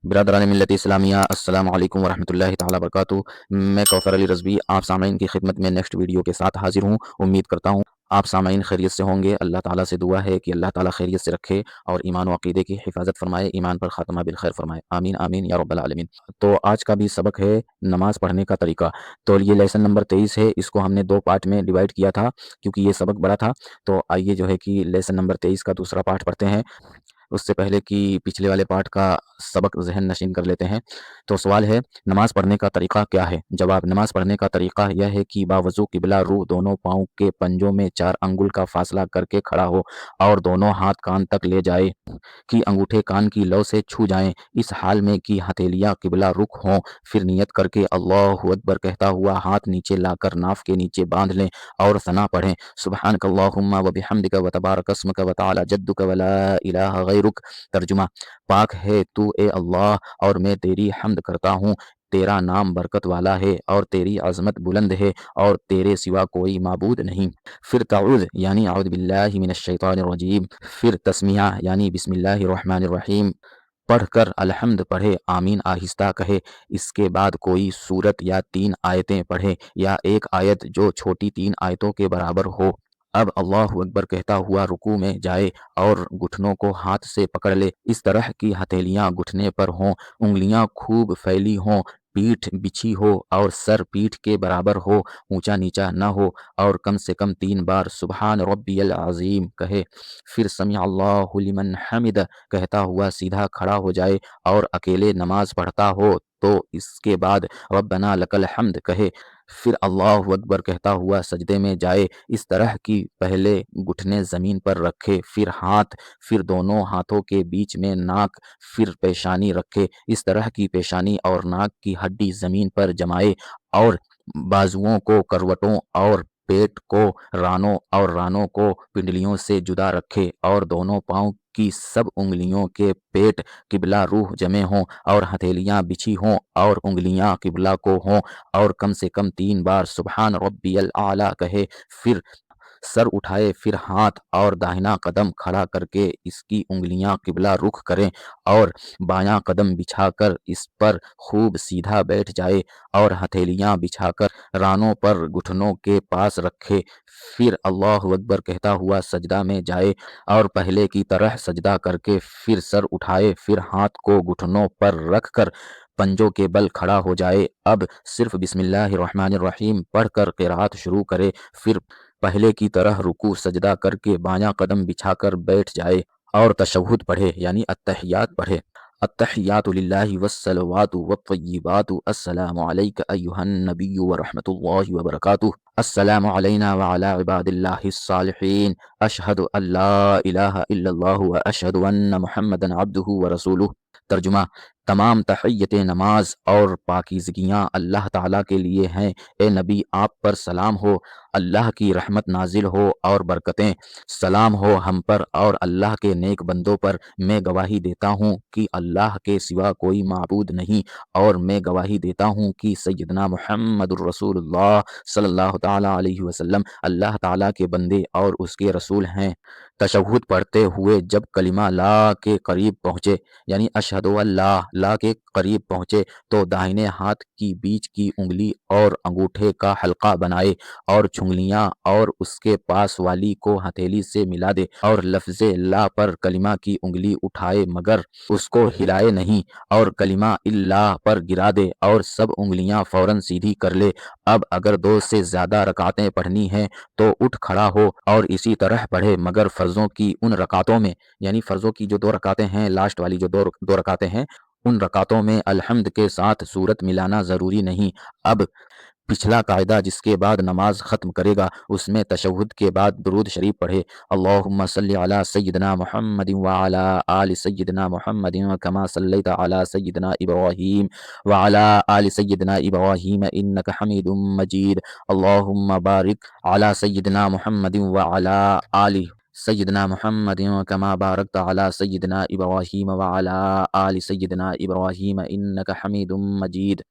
برادران ملت اسلامیہ، السلام علیکم ورحمۃ اللہ تعالیٰ وبرکاتہ۔ میں کوثر علی رضوی آپ سامعین کی خدمت میں نیکسٹ ویڈیو کے ساتھ حاضر ہوں۔ امید کرتا ہوں آپ سامعین خیریت سے ہوں گے۔ اللہ تعالیٰ سے دعا ہے کہ اللہ تعالیٰ خیریت سے رکھے اور ایمان و عقیدے کی حفاظت فرمائے، ایمان پر خاتمہ بالخیر فرمائے، آمین آمین یا رب العالمین۔ تو آج کا بھی سبق ہے نماز پڑھنے کا طریقہ۔ تو یہ لیسن نمبر 23 ہے، اس کو ہم نے 2 پارٹ میں ڈیوائڈ کیا تھا کیونکہ یہ سبق بڑا تھا۔ تو آئیے جو ہے کہ لیسن نمبر 23 کا دوسرا پارٹ پڑھتے ہیں۔ اس سے پہلے کہ پچھلے والے پارٹ کا سبق ذہن نشین کر لیتے ہیں، تو سوال ہے نماز پڑھنے کا طریقہ کیا ہے؟ جواب: نماز پڑھنے کا طریقہ یہ ہے کہ باوضو قبلہ رو دونوں پاؤں کے پنجوں میں 4 انگل کا فاصلہ کر کے کھڑا ہو اور دونوں ہاتھ کان تک لے جائے کہ انگوٹھے کان کی لو سے چھو جائیں، اس حال میں کہ ہتھیلیاں قبلہ رخ ہوں۔ پھر نیت کر کے اللہ اکبر کہتا ہوا ہاتھ نیچے لا کر ناف کے نیچے باندھ لیں اور ثنا پڑھیں: سبحانک اللہم و بحمدک و تبارک اسمک و تعالی جدک و لا الہ غیرک۔ ترجمہ: پاک ہے تو اے اللہ اور میں تیری حمد کرتا ہوں، تیرا نام برکت والا ہے اور تیری عظمت بلند ہے اور تیرے سوا کوئی معبود نہیں۔ پھر تعوذ یعنی اعوذ باللہ من الشیطان الرجیم، پھر تسمیہ یعنی بسم اللہ الرحمن الرحیم پڑھ کر الحمد پڑھے، آمین آہستہ کہے۔ اس کے بعد کوئی سورت یا 3 آیتیں پڑھے یا ایک آیت جو چھوٹی 3 آیتوں کے برابر ہو۔ اب اللہ اکبر کہتا ہوا رکوع میں جائے اور گھٹنوں کو ہاتھ سے پکڑ لے، اس طرح کی ہتھیلیاں گھٹنے پر ہوں، انگلیاں خوب پھیلی ہوں، پیٹھ بچھی ہو اور سر پیٹھ کے برابر ہو، اونچا نیچا نہ ہو، اور کم سے کم 3 بار سبحان ربی العظیم کہے۔ پھر سمع اللہ لمن حمد کہتا ہوا سیدھا کھڑا ہو جائے اور اکیلے نماز پڑھتا ہو تو اس کے بعد ربنا لک الحمد کہے۔ پھر اللہ اکبر کہتا ہوا سجدے میں جائے، اس طرح کی پہلے گھٹنے زمین پر رکھے، پھر ہاتھ، پھر دونوں ہاتھوں کے بیچ میں ناک، پھر پیشانی رکھے، اس طرح کی پیشانی اور ناک کی ہڈی زمین پر جمائے اور بازوؤں کو کروٹوں اور پیٹ کو رانوں اور رانوں کو پنڈلیوں سے جدا رکھے اور دونوں پاؤں کی سب انگلیوں کے پیٹ قبلہ روح جمے ہوں اور ہتھیلیاں بچھی ہوں اور انگلیاں قبلہ کو ہوں اور کم سے کم 3 بار سبحان ربی الاعلیٰ کہے۔ پھر سر اٹھائے، پھر ہاتھ اور داہنا قدم کھڑا کر کے اس کی انگلیاں قبلہ رخ کریں اور بایاں قدم بچھا کر اس پر خوب سیدھا بیٹھ جائے اور ہتھیلیاں بچھا کر رانوں پر گھٹنوں کے پاس رکھے۔ پھر اللہ اکبر کہتا ہوا سجدہ میں جائے اور پہلے کی طرح سجدہ کر کے پھر سر اٹھائے، پھر ہاتھ کو گھٹنوں پر رکھ کر پنجوں کے بل کھڑا ہو جائے۔ اب صرف بسم اللہ الرحمن الرحیم پڑھ کر قرات شروع کرے، پھر پہلے کی طرح رکوع سجدہ کر کے بایاں قدم بچھا کر بیٹھ جائے اور تشہد پڑھے یعنی التحیات پڑھے: التحیات للہ والصلوات والطیبات، السلام علیک ایہا النبی ورحمۃ اللہ وبرکاتہ، السلام علینا وعلی عباد اللہ الصالحین، اشہد ان لا الہ الا اللہ واشہد ان محمدا عبدہ ورسولہ۔ ترجمہ: تمام تحیت نماز اور پاکیزگیاں اللہ تعالیٰ کے لیے ہیں، اے نبی آپ پر سلام ہو، اللہ کی رحمت نازل ہو اور برکتیں، سلام ہو ہم پر اور اللہ کے نیک بندوں پر۔ میں گواہی دیتا ہوں کہ اللہ کے سوا کوئی معبود نہیں اور میں گواہی دیتا ہوں کہ سیدنا محمد الرسول اللہ صلی اللہ تعالیٰ علیہ وسلم اللہ تعالیٰ کے بندے اور اس کے رسول ہیں۔ تشہد پڑھتے ہوئے جب کلمہ لا کے قریب پہنچے یعنی اشہد ان لا کے قریب پہنچے تو داہنے ہاتھ کی بیچ کی انگلی اور انگوٹھے کا حلقہ بنائے اور چھنگلیاں اور اس کے پاس والی کو ہتھیلی سے ملا دے اور لفظ لا پر کلمہ کی انگلی اٹھائے مگر اس کو ہلائے نہیں اور کلمہ اللہ پر گرا دے اور سب انگلیاں فوراً سیدھی کر لے۔ اب اگر 2 سے زیادہ رکعتیں پڑھنی ہیں تو اٹھ کھڑا ہو اور اسی طرح پڑھے، مگر فرضوں کی ان رکعتوں میں یعنی فرضوں کی جو 2 رکعتیں ہیں، لاسٹ والی جو 2 رکعتیں ہیں، ان رکعتوں میں الحمد کے ساتھ سورت ملانا ضروری نہیں۔ اب پچھلا قاعدہ جس کے بعد نماز ختم کرے گا اس میں تشہد کے بعد درود شریف پڑھے: اللہم صلی علی سیدنا محمد وعلی آل سیدنا محمد کما صلیت علی سیدنا ابراہیم وعلی آل سیدنا ابراہیم انک حمید مجید، اللہم بارک علی سیدنا محمد وعلی آل سیدنا محمد کما بارکت علی سیدنا ابراہیم وعلی آل سیدنا ابراہیم انک حمید مجید۔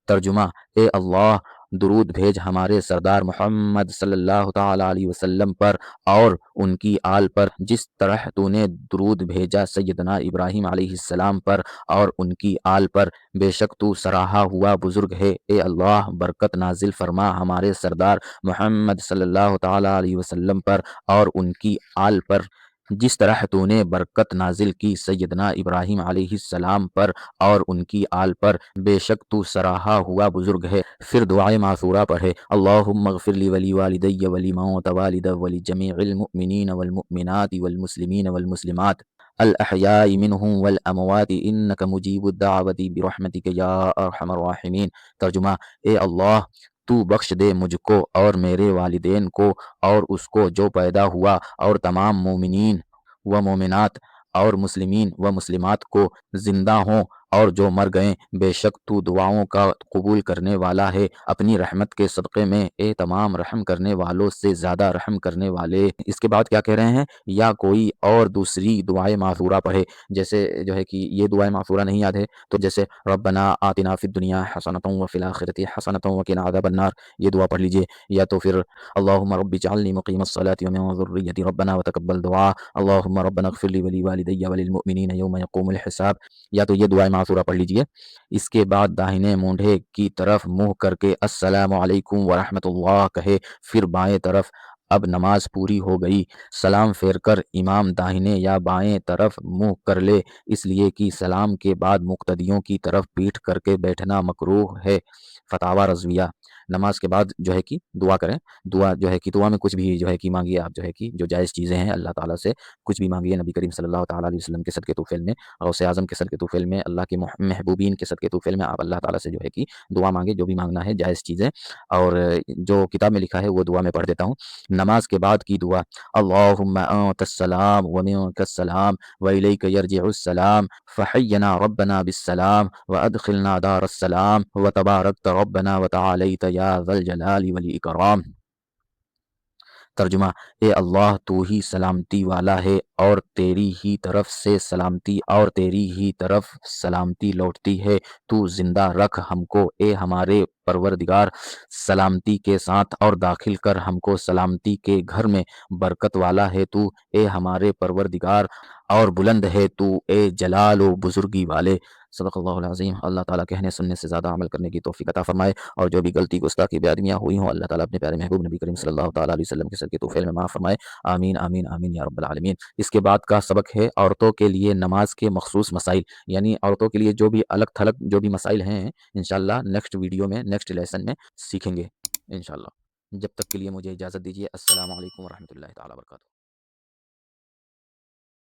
ترجمہ: اے اللہ درود بھیج ہمارے سردار محمد صلی اللہ تعالی علیہ وسلم پر اور ان کی آل پر، جس طرح تو نے درود بھیجا سیدنا ابراہیم علیہ السلام پر اور ان کی آل پر، بے شک تو سراہا ہوا بزرگ ہے۔ اے اللہ برکت نازل فرما ہمارے سردار محمد صلی اللہ تعالی علیہ وسلم پر اور ان کی آل پر، جس طرح تو نے برکت نازل کی سیدنا ابراہیم علیہ السلام پر اور ان کی آل پر، بے شک تو سراہا ہوا بزرگ ہے۔ پھر دعائے معثورہ پڑھے، اللہم اغفر لی ولی والدی ولی موت والد ولی جمیع المؤمنین والمؤمنات والمسلمین والمسلمات الاحیاء منہم والاموات انک مجیب الدعوت برحمتک یا ارحم الراحمین۔ ترجمہ، اے اللہ تو بخش دے مجھ کو اور میرے والدین کو اور اس کو جو پیدا ہوا اور تمام مومنین و مومنات اور مسلمین و مسلمات کو زندہ ہوں اور جو مر گئیں، بے شک تو دعاؤں کا قبول کرنے والا ہے۔ اپنی رحمت کے صدقے میں اے تمام رحم کرنے والوں سے زیادہ رحم کرنے والے۔ اس کے بعد کیا کہہ رہے ہیں؟ یا کوئی اور دوسری دعائے معثورہ پڑھے، جیسے جو ہے کہ یہ دعائے معثورہ نہیں یاد ہے تو جیسے ربنا آتنا فی الدنیا حسنۃ وفی الآخرۃ حسنۃ وقنا عذاب النار، یہ دعا پڑھ لیجئے۔ یا تو پھر اللہم رب اجعلنی مقیم الصلاۃ ومن ذریتی ربنا وتقبل دعاء، اللہم ربنا اغفر لی ولی والدی وللمؤمنین یوم یقوم الحساب، یا تو یہ دعائے معثورہ پڑھ لیجئے۔ اس کے بعد داہنے مونڈھے کی طرف منہ کر کے السلام علیکم ورحمۃ اللہ کہے، پھر بائیں طرف۔ اب نماز پوری ہو گئی، سلام پھیر کر امام داہنے یا بائیں طرف منہ کر لے، اس لیے کہ سلام کے بعد مقتدیوں کی طرف پیٹھ کر کے بیٹھنا مکروہ ہے۔ فتاوی رضویہ، نماز کے بعد جو ہے کہ دعا کریں، دعا جو ہے کہ دعا میں کچھ بھی جو ہے کہ مانگیے آپ، جو ہے کہ جو جائز چیزیں ہیں اللہ تعالیٰ سے کچھ بھی مانگیے، نبی کریم صلی اللہ تعالیٰ علیہ وسلم کے صدقے طوفیل میں، غوث اعظم کے صدقے طوفیل میں، اللہ کے محبوبین کے صدقے طوفیل میں آپ اللہ تعالیٰ سے جو ہے کہ دعا مانگے، جو بھی مانگنا ہے جائز چیزیں۔ اور جو کتاب میں لکھا ہے وہ دعا میں پڑھ دیتا ہوں۔ نماز کے بعد کی دعا، اللہم انت السلام ومنک السلام والیک یرجع السلام فحینا ربنا بالسلام وادخلنا دار السلام وتبارکت ربنا وتعالیت یا ذا الجلال والاکرام۔ ترجمہ، اے اللہ تو ہی سلامتی والا ہے اور تیری ہی طرف سے سلامتی اور تیری ہی طرف سلامتی لوٹتی ہے، تو زندہ رکھ ہم کو اے ہمارے پروردگار سلامتی کے ساتھ اور داخل کر ہم کو سلامتی کے گھر میں، برکت والا ہے تو اے ہمارے پروردگار اور بلند ہے تو اے جلال و بزرگی والے۔ صدق اللہ العظیم۔ اللہ تعالیٰ کہنے سننے سے زیادہ عمل کرنے کی توفیق عطا فرمائے، اور جو بھی غلطی گستاخی بے ادبیاں ہوئی ہوں اللہ تعالیٰ اپنے پیارے محبوب نبی کریم صلی اللہ تعالیٰ علیہ وسلم کے صدقے طوفیل میں معاف فرمائے، آمین آمین آمین یا رب العالمین۔ اس کے بعد کا سبق ہے عورتوں کے لیے نماز کے مخصوص مسائل، یعنی عورتوں کے لیے جو بھی الگ تھلگ جو بھی مسائل ہیں انشاءاللہ نیکسٹ ویڈیو میں نیکسٹ لیسن میں سیکھیں گے انشاءاللہ۔ جب تک کے لیے مجھے اجازت دیجیے، السلام علیکم ورحمۃ اللہ تعالیٰ وبرکاتہ۔